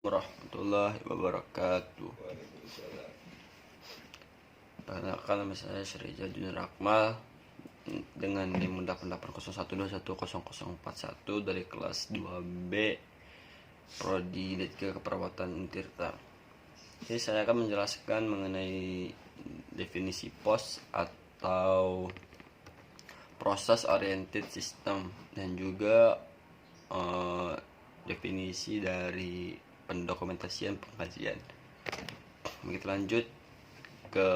Warahmatullahi wabarakatuh. Perkenalkan, nama saya Syarija Junior Akmal dengan NIM 8801210041 dari kelas 2B Prodi D3 Keperawatan Untirta. Jadi saya akan menjelaskan mengenai definisi POS atau Process Oriented System dan juga definisi dari pendokumentasian pengkajian. Kita lanjut ke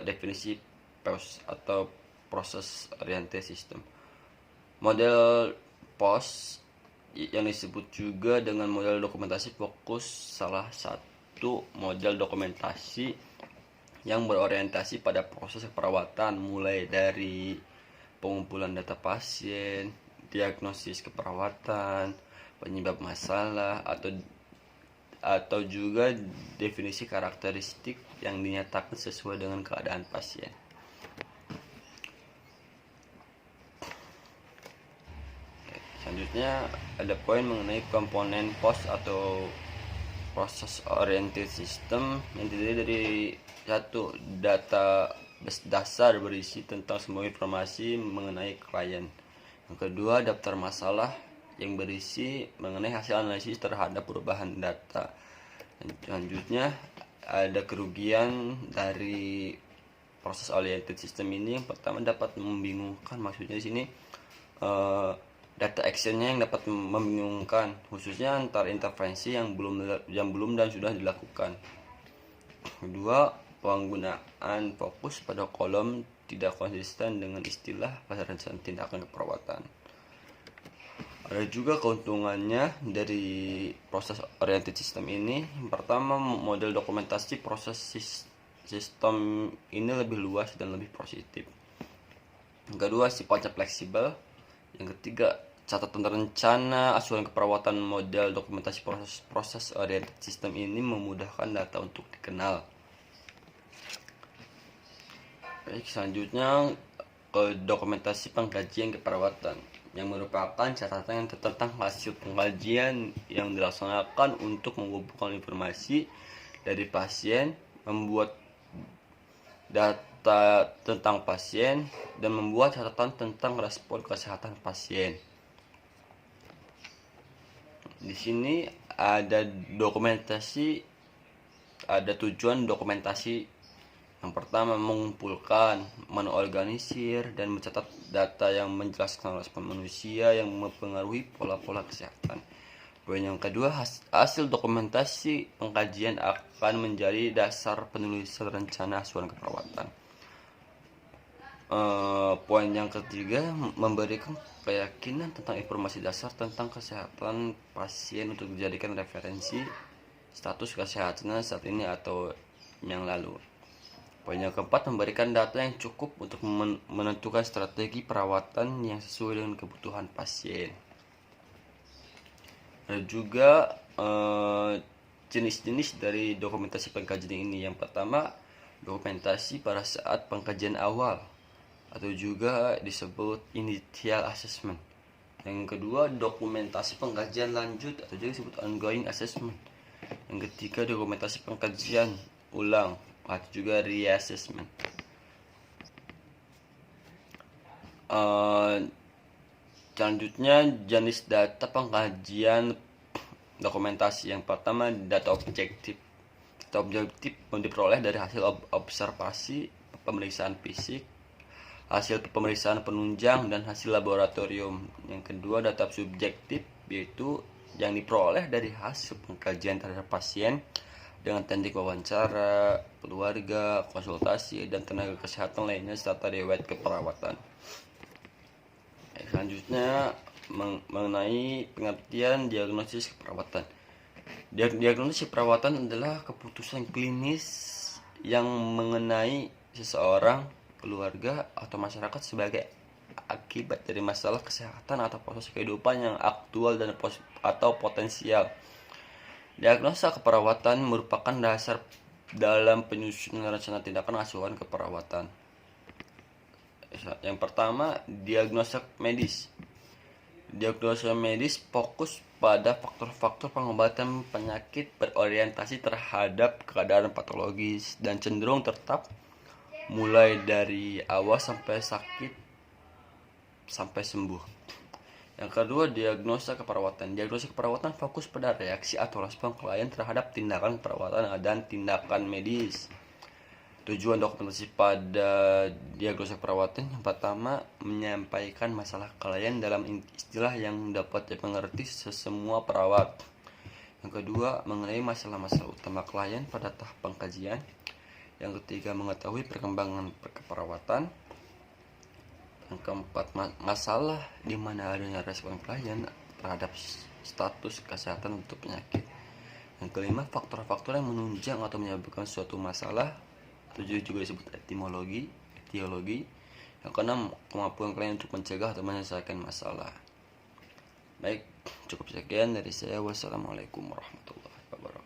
definisi POS atau Process Oriented System. Model POS yang disebut juga dengan model dokumentasi fokus salah satu model dokumentasi yang berorientasi pada proses keperawatan, mulai dari pengumpulan data pasien, diagnosis keperawatan, penyebab masalah, atau juga definisi karakteristik yang dinyatakan sesuai dengan keadaan pasien. Selanjutnya ada poin mengenai komponen POS atau Process Oriented System yang terdiri dari satu, data dasar berisi tentang semua informasi mengenai klien. Yang kedua, daftar masalah yang berisi mengenai hasil analisis terhadap perubahan data. Selanjutnya ada kerugian dari proses oriented system ini. Yang pertama, dapat membingungkan. Maksudnya di sini data actionnya yang dapat membingungkan, khususnya antar intervensi yang belum dan sudah dilakukan. Kedua, penggunaan fokus pada kolom tidak konsisten dengan istilah pada rencana tindakan keperawatan. Ada juga keuntungannya dari proses oriented system ini. Yang pertama, model dokumentasi proses sistem ini lebih luas dan lebih positif. Yang kedua, sifatnya fleksibel. Yang ketiga, catatan rencana asuhan keperawatan model dokumentasi proses oriented system ini memudahkan data untuk dikenal. Baik, selanjutnya ke dokumentasi pengkajian keperawatan, yang merupakan catatan tentang hasil pengkajian yang dilaksanakan untuk mengumpulkan informasi dari pasien, membuat data tentang pasien, dan membuat catatan tentang respon kesehatan pasien. Di sini ada tujuan dokumentasi. Yang pertama, mengumpulkan, menorganisir, dan mencatat data yang menjelaskan respon manusia yang mempengaruhi pola-pola kesehatan. Poin yang kedua, hasil dokumentasi pengkajian akan menjadi dasar penulisan rencana asuhan keperawatan. Poin yang ketiga, memberikan keyakinan tentang informasi dasar tentang kesehatan pasien untuk dijadikan referensi status kesehatannya saat ini atau yang lalu. Poin yang keempat, memberikan data yang cukup untuk menentukan strategi perawatan yang sesuai dengan kebutuhan pasien. Ada juga jenis-jenis dari dokumentasi pengkajian ini. Yang pertama, dokumentasi pada saat pengkajian awal atau juga disebut initial assessment. Yang kedua, dokumentasi pengkajian lanjut atau juga disebut ongoing assessment. Yang ketiga, dokumentasi pengkajian ulang atau juga reassessment. Selanjutnya, jenis data pengkajian dokumentasi. Yang pertama, data objektif. Data objektif diperoleh dari hasil observasi, pemeriksaan fisik, hasil pemeriksaan penunjang, dan hasil laboratorium. Yang kedua, data subjektif, yaitu yang diperoleh dari hasil pengkajian terhadap pasien dengan teknik wawancara, keluarga, konsultasi, dan tenaga kesehatan lainnya serta riwayat keperawatan. Selanjutnya, mengenai pengertian diagnosis keperawatan. Diagnosis keperawatan adalah keputusan klinis yang mengenai seseorang, keluarga, atau masyarakat sebagai akibat dari masalah kesehatan atau proses kehidupan yang aktual dan atau potensial. Diagnosa keperawatan merupakan dasar dalam penyusunan rencana tindakan asuhan keperawatan. Yang pertama, diagnosa medis. Diagnosa medis fokus pada faktor-faktor pengobatan penyakit berorientasi terhadap keadaan patologis dan cenderung tetap, mulai dari awal sampai sakit sampai sembuh. Yang kedua, diagnosa keperawatan. Diagnosa keperawatan fokus pada reaksi atau respon klien terhadap tindakan keperawatan dan tindakan medis. Tujuan dokumentasi pada diagnosa keperawatan yang pertama, menyampaikan masalah klien dalam istilah yang dapat dimengerti semua perawat. Yang kedua, mengenai masalah-masalah utama klien pada tahap pengkajian. Yang ketiga, mengetahui perkembangan keperawatan. Yang keempat, masalah di mana adanya respon klien terhadap status kesehatan untuk penyakit. Yang kelima, faktor-faktor yang menunjang atau menyebabkan suatu masalah. Tujuh juga disebut etiologi. Yang keenam, kemampuan klien untuk mencegah atau menyelesaikan masalah. Baik, cukup sekian dari saya. Wassalamualaikum warahmatullahi wabarakatuh.